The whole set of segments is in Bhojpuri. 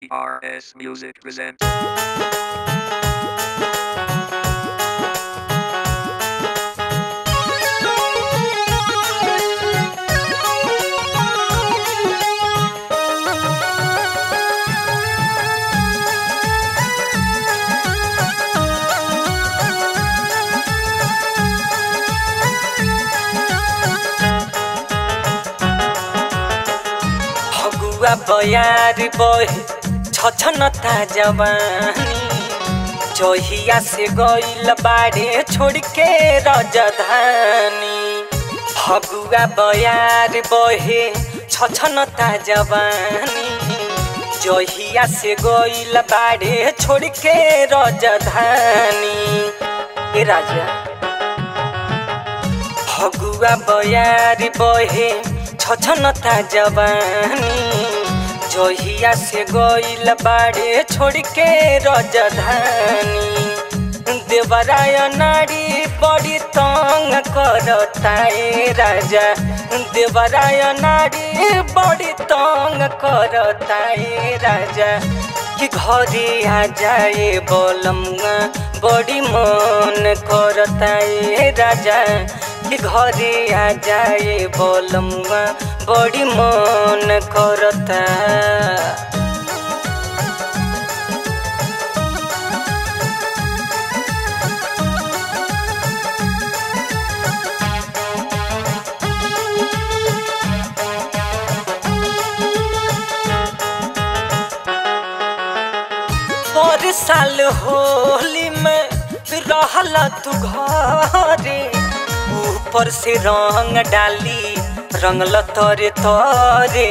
RS Music presents. हगुआ बयार बहे छछनता जवानी जहिया से गइल बाड़े छोड़ के राजधानी। हगुआ बयार बहे छछनता जवानी जहिया से गइल बाड़े छोड़ के राजधानी। ए राजा हगुआ बयार बहे छछनता जवानी जहिया से गइल बाड़े छोड़ के राजधानी। देवराय नारी बड़ी तंग करता ए राजा, देवराय नारी बड़ी तंग करता ए राजा। कि घरे आ जाए बोलमुआ बड़ी मन करता ए राजा। कि घरे आ जाए बोलमुआ बड़ी मन करता। पर साल होली में रहला तू घरे, ऊपर से रंग डाली रंगल तोरे तोरे।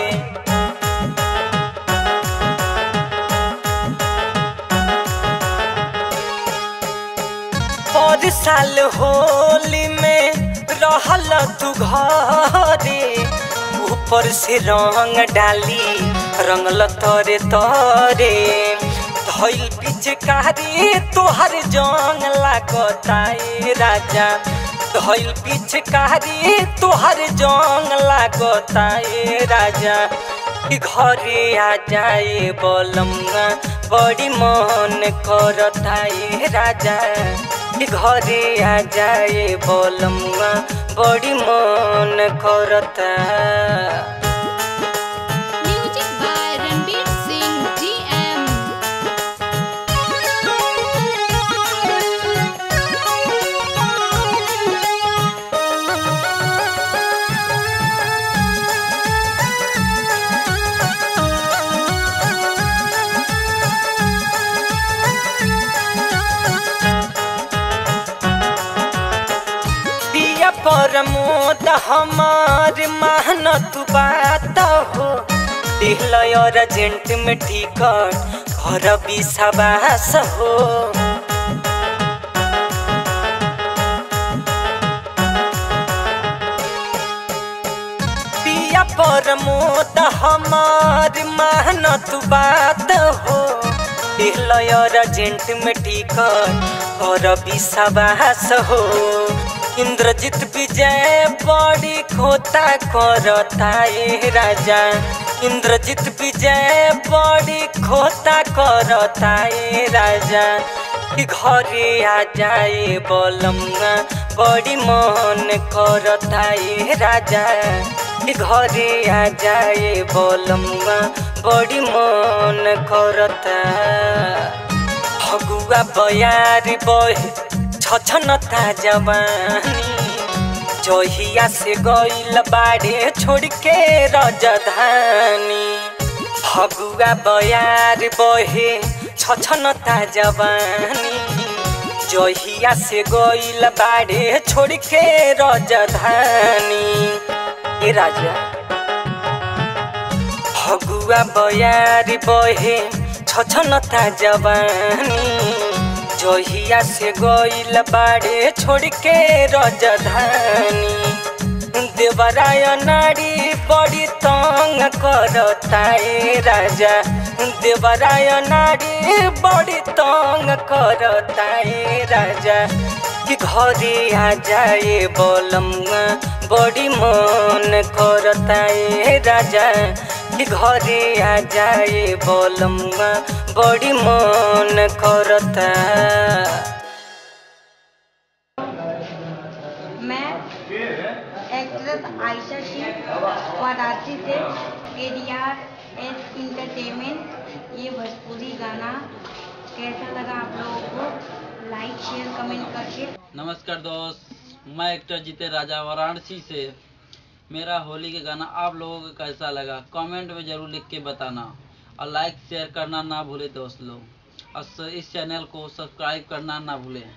पर साल होली में रहला तू घरे, ऊपर से रंग डाली रंगल तोरे तोरे। धइल पिचकारी तोहर जंग लागता ए राजा, धइल पिचकारी तोहर जंग लागता ए राजा। कि घरे आ जाए बोलमुआ बड़ी मन करता ए राजा। कि घरे आ जाए बोलमुआ बड़ी मन करता। Music by Ranveer Singh GM. पिया परमोद हमार मेहनत बात हो, दिलय अर्जेंट में टिकट घर विश्वास हो। पिया परमोद हमार मेहनत बात हो, दिलय अर्जेंट में टिकट घर विश्वास हो। इंद्रजीत विजय बड़ी खोता करता ए राजा, इंद्रजीत विजय बड़ी खोता करता ए राजा। कि घरे आ जाए बोलमुआ बड़ी मन करता ए राजा। कि घरे आ जाए बोलमुआ बड़ी मन करता। हगुआ बयार बहे छछनता जवानी जहिया से गइल बाड़े छोड़ के राजधानी। हगुआ बयार बहे छछनता जवानी जहिया से गइल बाड़े छोड़ के राजधानी। ए राजा हगुआ बयार बहे छछनता जवानी जहिया से गइल बाड़े छोड़ के राजधानी। देवराय नारी बड़ी तंग करता ए राजा, देवराय नारी बड़ी तंग करता ए राजा। कि घरे आ जाए बोलमुआ बड़ी मन करता ए राजा। कि घरे आ जाए बोलमुआ बड़ी मन करता। मैं एक्ट्रेस आयशा सिंह वाराणसी से एडीआर एस इंटरटेनमेंट। ये भोजपुरी गाना कैसा लगा आप लोगों को लाइक शेयर कमेंट करके। नमस्कार दोस्त, मैं एक्टर जीते राजा वाराणसी से। मेरा होली के गाना आप लोगों को कैसा लगा कमेंट में ज़रूर लिख के बताना और लाइक शेयर करना ना भूले दोस्त लोग, और इस चैनल को सब्सक्राइब करना ना भूलें।